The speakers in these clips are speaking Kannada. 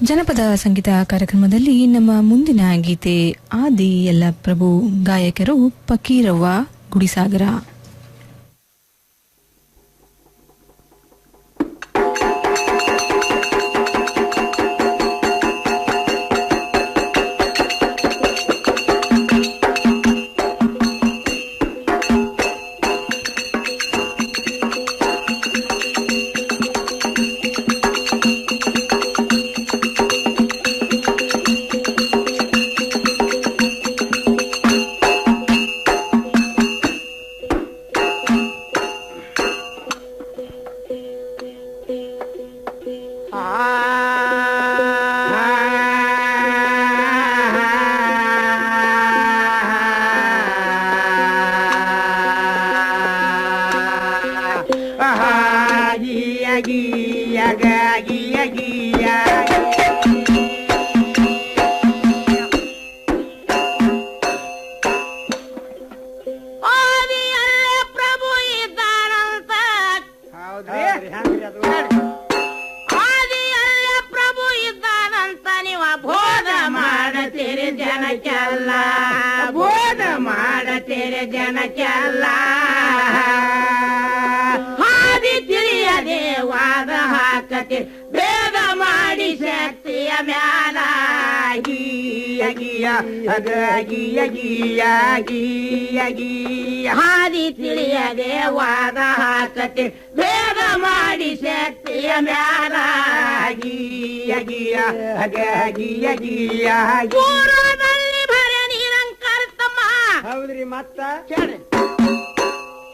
ಜನಪದ ಸಂಗೀತ ಕಾರ್ಯಕ್ರಮದಲ್ಲಿ ನಮ್ಮ ಮುಂದಿನ ಗೀತೆ ಆದಿ ಎಲ್ಲ ಪ್ರಭು, ಗಾಯಕರು ಫಕೀರವ್ವ ಗುಡಿಸಾಗರ. ಹಾದಿ ತಿಳಿಯದೆ ವಾದ ಹಾಕತೆ ಭೇದ ಮಾಡಿ ಶಕ್ತಿಯ ಪೂರ್ವದಲ್ಲಿ ಭರ ನಿರಂಕಾರ ತಮ್ಮ. ಹೌದ್ರಿ, ಮತ್ತ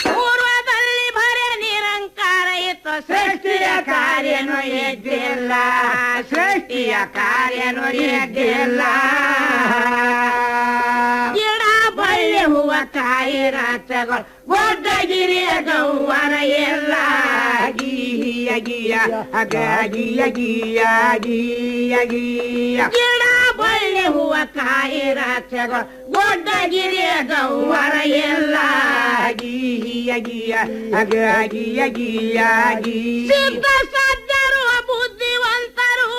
ಪೂರ್ವದಲ್ಲಿ ಭರ ನಿರಂಕಾರ ಇತ್ತು, ಸೃಷ್ಟಿಯ ಕಾರ್ಯನು ಎದ್ದಿಲ್ಲ, ಸೃಷ್ಟಿಯ ಕಾರ್ಯನು ಎದ್ದಿಲ್ಲ. ಗಿಡ ಬಳ್ಳಿ ಹೂವ ಕಾಯಿ ರಾಚಗಳು ದೊಡ್ಡಗಿರಿಯ ಗೌವರ ಎಲ್ಲ. ಗಿಡ ಬಳ್ಳಿ ಹೂವ ಕಾಯಿ ರಾಚಗಳು ದೊಡ್ಡಗಿರಿಯ ಗೌವರ ಎಲ್ಲ. ಸಿದ್ಧ ಸಾಧ್ಯರು ಬುದ್ಧಿವಂತರು,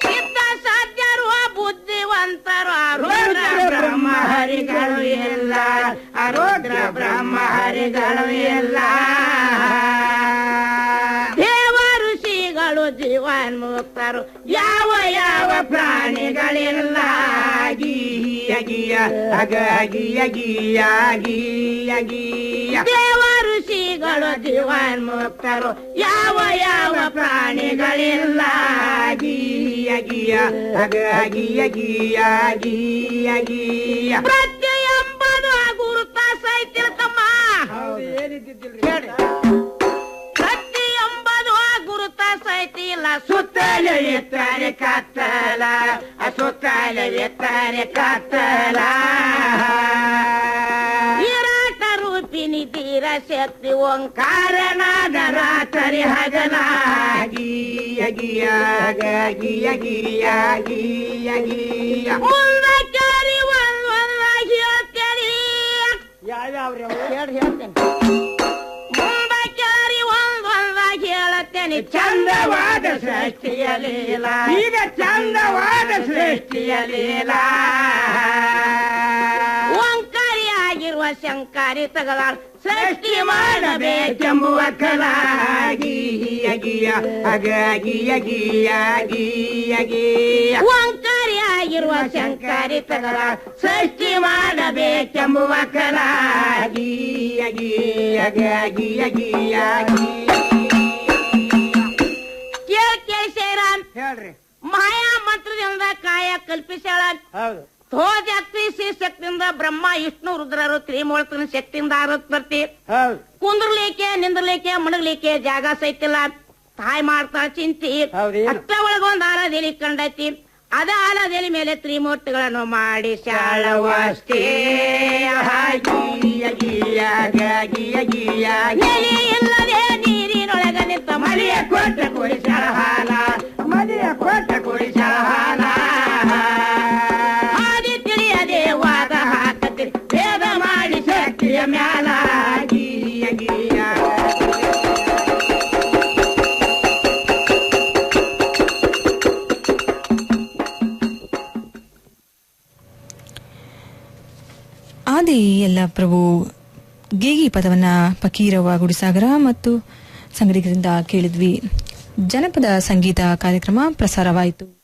ಸಿದ್ಧ ಸಾಧ್ಯರು ಬುದ್ಧಿವಂತರು, ರುದ್ರ ಬ್ರಹ್ಮ ಹರಿಗಳು ಎಲ್ಲ, ರುದ್ರ ಬ್ರಹ್ಮ ಹರಿಗಳು ಎಲ್ಲ. ದೇವ ಋಷಿಗಳು ಜೀವನ್ಮುಕ್ತರು, ಯಾವ ಯಾವ ಪ್ರಾಣಿಗಳಿಲ್ಲ. ದೇವ ಋಷಿಗಳು ಜೀವನ್ಮುಕ್ತರು, ಯಾವ ಯಾವ ಪ್ರಾಣಿಗಳಿಲ್ಲ. ಪ್ರತಿಯೊಂಬದು ಗುರುತ ಸೈತಿರ್ತಮ್ಮ. ಪ್ರತಿಯೊಂಬದು ಗುರುತ ಸೈತಿಲ್ಲ, ಸುತ್ತಲೇ ಎತ್ತಾರೆ ಕತ್ತಲ, ಸುತ್ತಲೇ ಎತ್ತಾರೆ ಕತ್ತಲ. ವಿರಾಟ ರೂಪಿಣಿ ತೀರ ಶಕ್ತಿ ಓಂಕಾರನಾದ ರಾತ್ರಿ ಹಗಲಾಗಿ. ಮುಂದಕ್ಕಾರಿ ಒಂದೊಂದಾಗಿ ಹೇಳ್ತೇನೆ, ಹೇಳ್ತೇನೆ. ಮುಂದಕ್ಕಾರಿ ಒಂದೊಂದಾಗಿ ಹೇಳುತ್ತೇನೆ. ಚಂದವಾದ ಸೃಷ್ಟಿಯ ಲೀಲ, ಈಗ ಚಂದವಾದ ಸೃಷ್ಟಿಯ ಲೀಲ. ಓಂಕಾರಿಯಾಗಿರುವ ಶಂಕಾರಿ ತಗಲ ಸೃಷ್ಟಿ ಮಾಡಬೇಕೆಂಬುವ ಕಲಾಗಿ. ಓಂಕಾರಿಯಾಗಿರುವ ಶಂಕಾರಿ ತಗಲ ಸೃಷ್ಟಿ ಮಾಡಬೇಕೆಂಬುವ ಕಲಾಗಿ. ಕೇಶರಾಮ್ ಹೇಳ್ರಿ. ಮಾಯಾ ಮಂತ್ರದಿಂದ ಕಾಯ ಕಲ್ಪಿಸ್ಯಾಳ. ತೋಜಾಕ್ತಿ ಶಕ್ತಿಯಿಂದ ಬ್ರಹ್ಮ ವಿಷ್ಣು ರುದ್ರರು ತ್ರಿಮೂರ್ತನ ಶಕ್ತಿಯಿಂದ ಆರತ್ತಿ. ಕುಂದ್ರಲಿಕ್ಕೆ ನಿಂದ್ರಲಿಕ್ಕೆ ಮಣಗ್ಲಿಕ್ಕೆ ಜಾಗ ಸೈತಿಲ್ಲ. ತಾಯಿ ಮಾಡ್ತಾ ಚಿಂತಿ ಅಷ್ಟ ಒಳಗೊಂದು ಆಲದೇಲಿ ಕಂಡೈತಿ. ಅದ ಆಲದೇಲಿ ಮೇಲೆ ತ್ರಿಮೂರ್ತಿಗಳನ್ನು ಮಾಡಿ ಶಾಳವಷ್ಟೇ. ಇಲ್ಲದೆ ನೀರಿನೊಳಗ ನಿಂತ ಮನೆಯ ಕೊಟ್ಟ ಕುಡಿಸಾಳ ಹಾಲ, ಮನೆಯ ಕೊಟ್ಟ ಕುಡಿಸಾಳ ಹಾಲ. ಹಾದಿ ತಿಳಿಯದೆ ವಾದ ಹಾಕತಿ ಭೇದ ಮಾಡಿ ಶಕ್ತಿಯ ಮ್ಯಾಲ. ಆದಿ ಎಲ್ಲ ಪ್ರಭು ಗೇಗಿ ಪದವನ್ನ ಫಕೀರವ್ವ ಗುಡಿಸಾಗರ ಮತ್ತು ಸಂಗಡಿಗರಿಂದ ಕೇಳಿದ್ವಿ. ಜನಪದ ಸಂಗೀತ ಕಾರ್ಯಕ್ರಮ ಪ್ರಸಾರವಾಯಿತು.